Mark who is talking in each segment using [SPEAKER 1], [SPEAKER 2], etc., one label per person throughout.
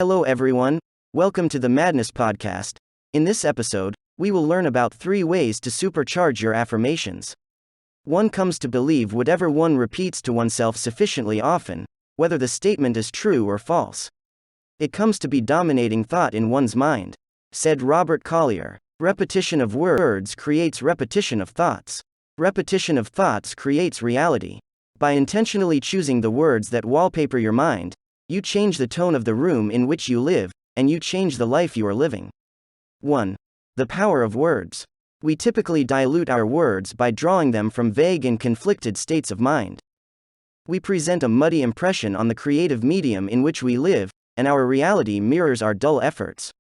[SPEAKER 1] Hello everyone, welcome to the Madness Podcast. In this episode, we will learn about 3 ways to supercharge your affirmations. One comes to believe whatever one repeats to oneself sufficiently often, whether the statement is true or false. It comes to be dominating thought in one's mind. Said Robert Collier, repetition of words creates repetition of thoughts. Repetition of thoughts creates reality. By intentionally choosing the words that wallpaper your mind, you change the tone of the room in which you live, and you change the life you are living. 1. The power of words. We typically dilute our words by drawing them from vague and conflicted states of mind. We present a muddy impression on the creative medium in which we live, and our reality mirrors our dull efforts.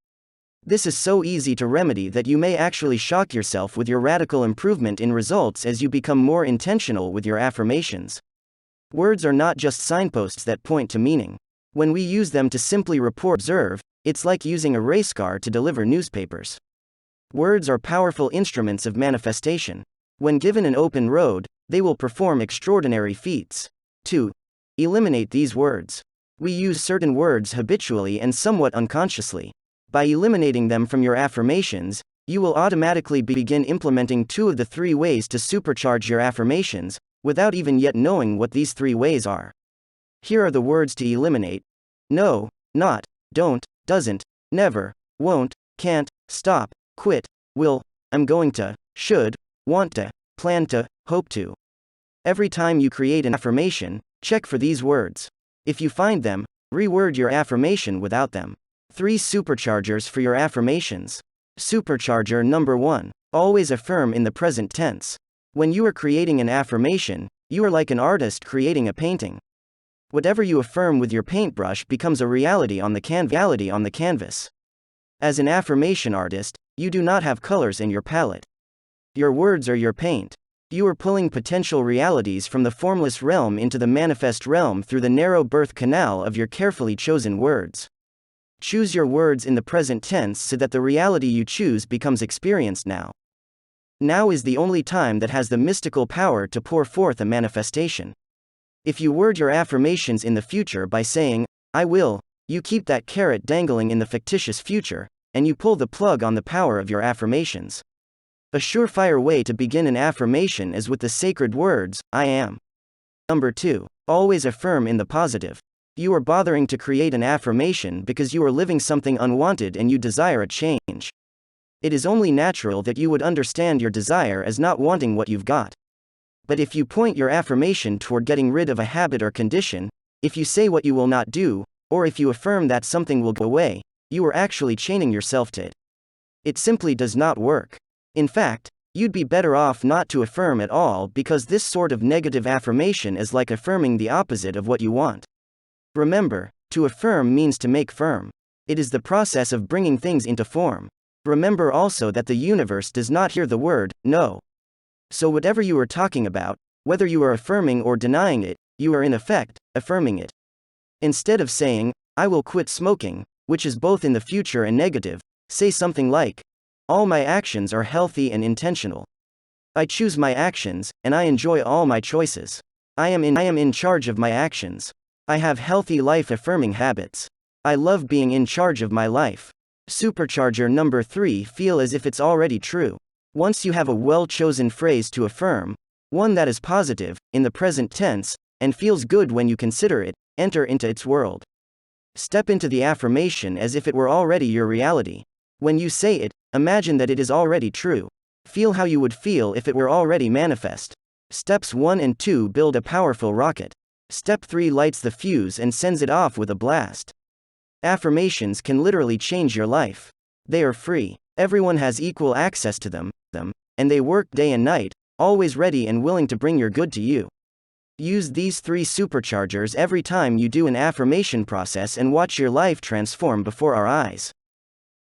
[SPEAKER 1] This is so easy to remedy that you may actually shock yourself with your radical improvement in results as you become more intentional with your affirmations. Words are not just signposts that point to meaning. When we use them to simply observe, it's like using a race car to deliver newspapers. Words are powerful instruments of manifestation. When given an open road, they will perform extraordinary feats. 2. Eliminate these words. We use certain words habitually and somewhat unconsciously. By eliminating them from your affirmations, you will automatically begin implementing 2 of the 3 ways to supercharge your affirmations, without even yet knowing what these 3 ways are. Here are the words to eliminate: no, not, don't, doesn't, never, won't, can't, stop, quit, will, I'm going to, should, want to, plan to, hope to. Every time you create an affirmation, check for these words. If you find them, reword your affirmation without them. 3 superchargers for your affirmations. Supercharger number 1. Always affirm in the present tense. When you are creating an affirmation, you are like an artist creating a painting. Whatever you affirm with your paintbrush becomes a reality on the canvas. As an affirmation artist, you do not have colors in your palette. Your words are your paint. You are pulling potential realities from the formless realm into the manifest realm through the narrow birth canal of your carefully chosen words. Choose your words in the present tense so that the reality you choose becomes experienced now. Now is the only time that has the mystical power to pour forth a manifestation. If you word your affirmations in the future by saying, I will, you keep that carrot dangling in the fictitious future, and you pull the plug on the power of your affirmations. A surefire way to begin an affirmation is with the sacred words, I am. Number 2. Always affirm in the positive. You are bothering to create an affirmation because you are living something unwanted and you desire a change. It is only natural that you would understand your desire as not wanting what you've got. But if you point your affirmation toward getting rid of a habit or condition, if you say what you will not do, or if you affirm that something will go away, you are actually chaining yourself to it. It simply does not work. In fact, you'd be better off not to affirm at all because this sort of negative affirmation is like affirming the opposite of what you want. Remember, to affirm means to make firm. It is the process of bringing things into form. Remember also that the universe does not hear the word no. So whatever you are talking about, whether you are affirming or denying it, you are in effect affirming it. Instead of saying, I will quit smoking, which is both in the future and negative, say something like, all my actions are healthy and intentional. I choose my actions, and I enjoy all my choices. I am in charge of my actions. I have healthy life-affirming habits. I love being in charge of my life. Supercharger number 3. Feel as if it's already true. Once you have a well-chosen phrase to affirm, one that is positive, in the present tense, and feels good when you consider it, enter into its world. Step into the affirmation as if it were already your reality. When you say it, imagine that it is already true. Feel how you would feel if it were already manifest. Steps 1 and 2 build a powerful rocket. Step 3 lights the fuse and sends it off with a blast. Affirmations can literally change your life. They are free. Everyone has equal access to them, and they work day and night, always ready and willing to bring your good to you. Use these 3 superchargers every time you do an affirmation process and watch your life transform before our eyes.